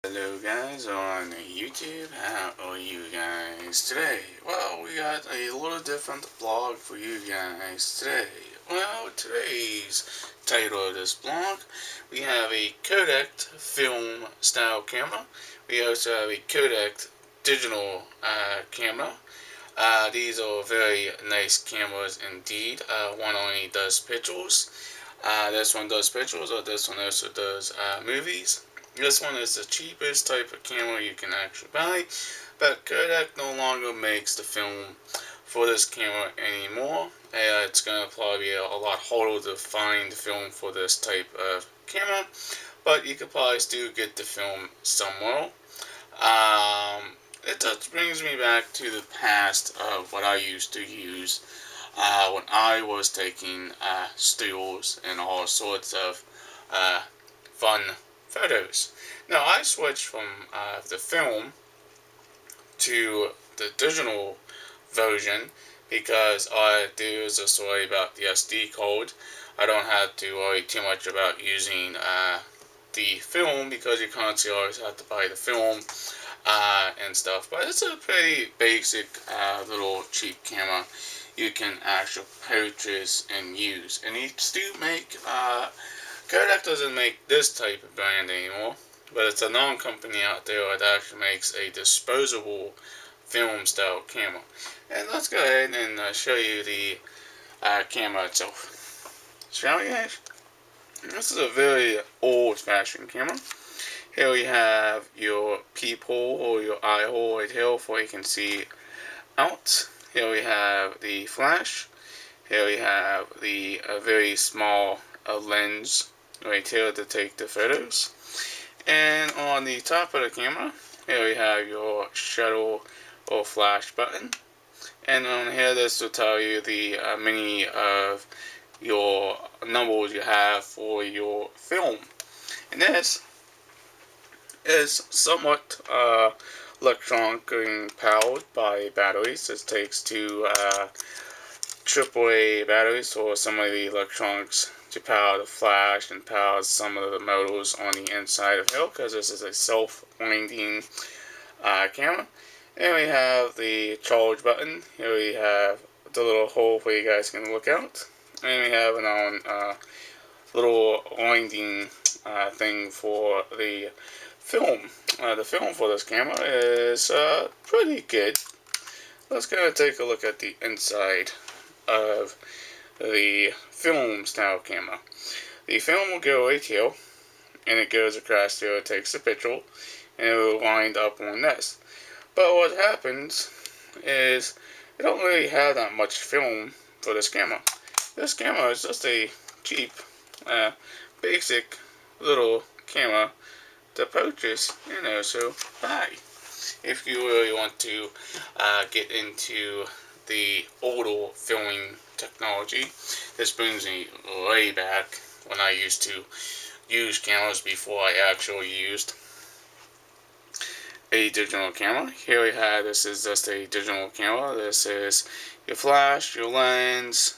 Hello guys on YouTube, how are you guys today? Well, we got a little different blog for you guys today. Well, today's title of this blog, we have a Kodak film style camera. We also have a Kodak digital camera. These are very nice cameras indeed. One only does pictures. This one does pictures, or this one also does movies. This one is the cheapest type of camera you can actually buy, but Kodak no longer makes the film for this camera anymore. It's going to probably be a lot harder to find film for this type of camera, but you could probably still get the film somewhere. It just brings me back to the past of what I used to use when I was taking stills and all sorts of fun photos. Now I switched from the film to the digital version because there's a story about the SD card. I don't have to worry too much about using the film because you constantly always have to buy the film and stuff. But it's a pretty basic little cheap camera you can actually purchase and use. And they still make Kodak doesn't make this type of brand anymore, but it's a known company out there that actually makes a disposable film style camera. And let's go ahead and show you the camera itself. Shall we guys? This is a very old fashioned camera. Here we have your peephole or your eye hole right here for you can see out. Here we have the flash. Here we have the very small lens right here to take the photos. And on the top of the camera, here we have your shutter or flash button. And on here, this will tell you the many of your numbers you have for your film. And this is somewhat electronically powered by batteries. This takes two AAA batteries or some of the electronics to power the flash and power some of the motors on the inside of it, because this is a self-winding camera. And we have the charge button. Here we have the little hole where you guys can look out. And we have an little winding thing for the film. The film for this camera is pretty good. Let's go and take a look at the inside of the film style camera. The film will go right here, and it goes across here, it takes a picture, and it will wind up on this. But what happens is you don't really have that much film for this camera. This camera is just a cheap, basic little camera to purchase, so buy. If you really want to get into the older filming technology, this brings me way back when I used to use cameras before I actually used a digital camera. Here we have, this is just a digital camera. This is your flash, your lens,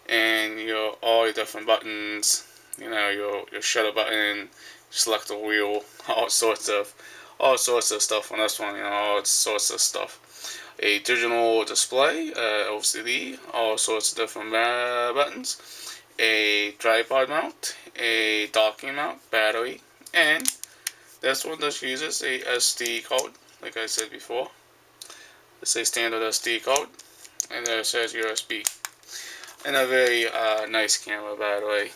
and all your different buttons. Your shutter button, select the wheel, all sorts of stuff on this one. All sorts of stuff. A digital display, LCD, all sorts of different buttons. A tripod mount, a docking mount, battery, and this one just uses a SD card, like I said before. It's a standard SD card, and there it says USB. And a very nice camera, by the way,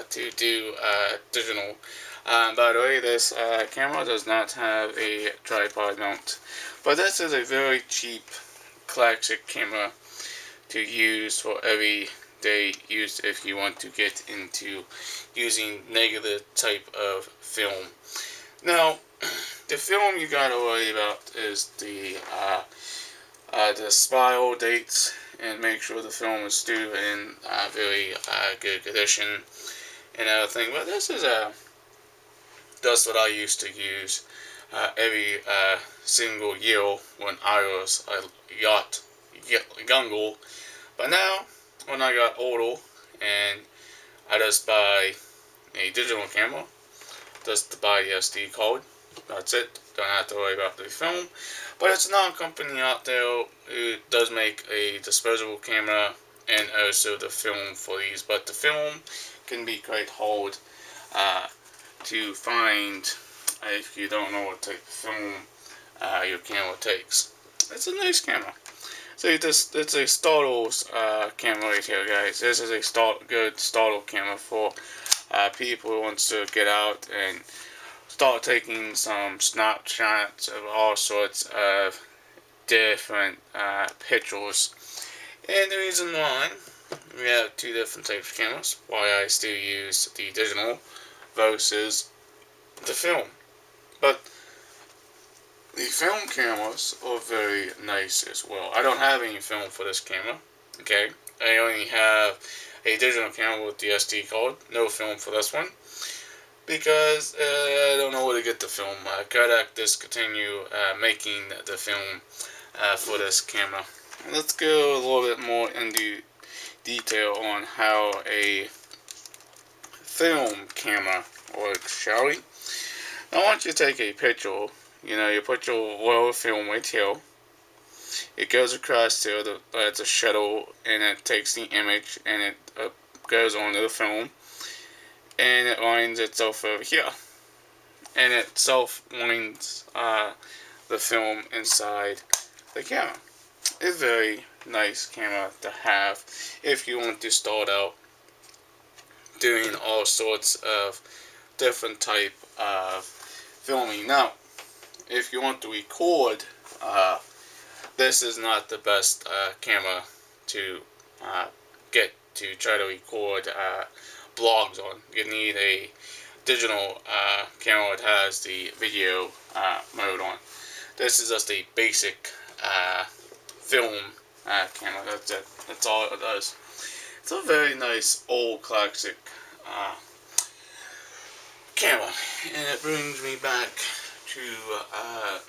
to do digital. By the way, this camera does not have a tripod mount, but this is a very cheap classic camera to use for everyday use if you want to get into using negative type of film. Now, the film you gotta worry about is the spiral dates, and make sure the film is still in very good condition and everything. But this is that's what I used to use every single year when I was younger. But now, when I got older and I just buy a digital camera, just to buy the SD card. That's it. Don't have to worry about the film. But it's another company out there who does make a disposable camera and also the film for these. But the film can be quite hard to find if you don't know what type of film your camera takes. It's a nice camera. So it's a startle camera right here, guys. This is a good startle camera for people who wants to get out and start taking some snapshots of all sorts of different pictures. And the reason why we have two different types of cameras, why I still use the digital versus the film. But the film cameras are very nice as well. I don't have any film for this camera, okay? I only have a digital camera with the SD card, no film for this one, because I don't know where to get the film. Kodak discontinued making the film for this camera. Let's go a little bit more into detail on how a film camera works, shall we? Now, once you take a picture, you put your oil film right here. It goes across here, it's a shuttle, and it takes the image, and it goes onto the film, and it lines itself over here. And it self-lines the film inside the camera. It's a very nice camera to have if you want to start out doing all sorts of different type of filming. Now, if you want to record, this is not the best camera to get to try to record blogs on. You need a digital camera that has the video mode on. This is just a basic film camera. That's it. That's all it does. It's a very nice old classic camera, and it brings me back to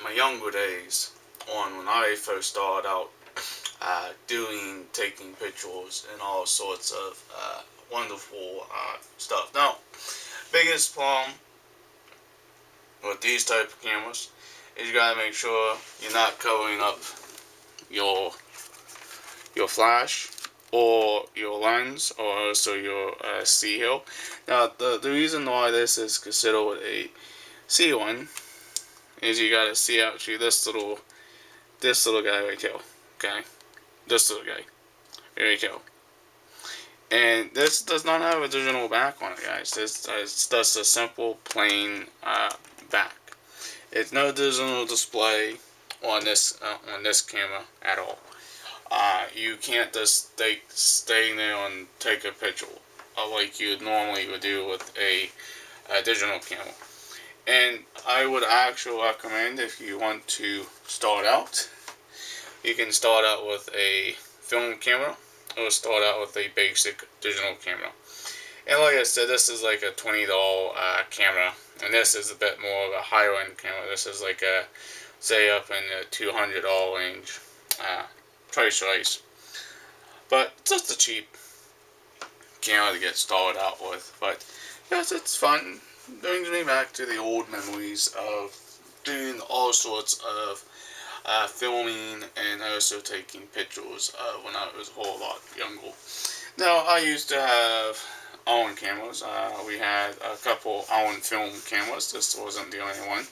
my younger days on when I first started out taking pictures and all sorts of wonderful stuff. Now, biggest problem with these type of cameras is you gotta make sure you're not covering up your flash or your lens or also your C-hill. Now, the reason why this is considered a C1 is you gotta see actually this little guy right here. Okay, this little guy right here. And this does not have a digital back on it, guys. This is just a simple plain back. It's no digital display on this camera at all. You can't just stay there and take a picture like you normally would do with a digital camera. And I would actually recommend, if you want to start out, you can start out with a film camera or start out with a basic digital camera. And like I said, this is like a $20 camera, and this is a bit more of a higher end camera. This is like a, say, up in the $200 range price range. But it's just a cheap camera to get started out with. But yes, it's fun. It brings me back to the old memories of doing all sorts of filming and also taking pictures when I was a whole lot younger. Now, I used to have own cameras. We had a couple own film cameras. This wasn't the only one,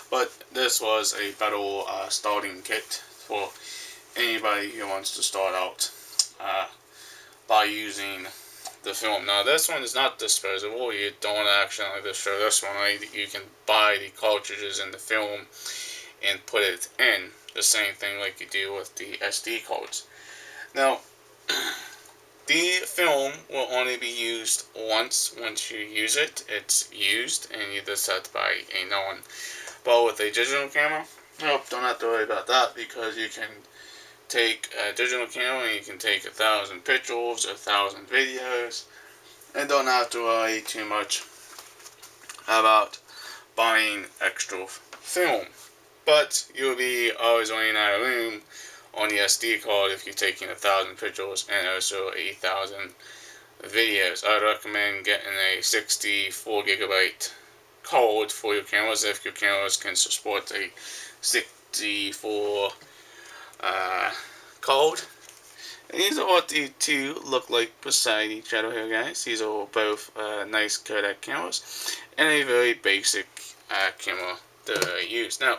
but this was a better starting kit for anybody who wants to start out by using the film. Now, this one is not disposable. You don't actually destroy this one. You can buy the cartridges in the film and put it in. The same thing like you do with the SD cards. Now, the film will only be used once. Once you use it, it's used, and you just have to buy a new one. But with a digital camera, nope, don't have to worry about that, because you can take a digital camera and you can take 1,000 pictures, 1,000 videos, and don't have to worry too much about buying extra film. But you'll be always running out of room on the SD card if you're taking 1,000 pictures and also 1,000 videos. I'd recommend getting a 64 gigabyte code for your cameras if your cameras can support a 64 code. And these are what the two look like beside each other here, guys. These are both nice Kodak cameras and a very basic camera that I use. Now,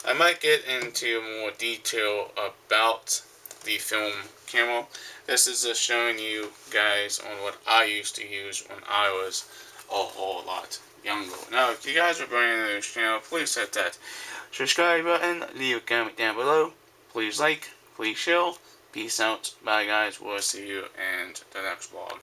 I might get into more detail about the film camera. This is just showing you guys on what I used to use when I was a whole lot younger. Now, if you guys are brand new to this channel, please hit that subscribe button, leave a comment down below, please like, please share. Peace out. Bye guys. We'll see you in the next vlog.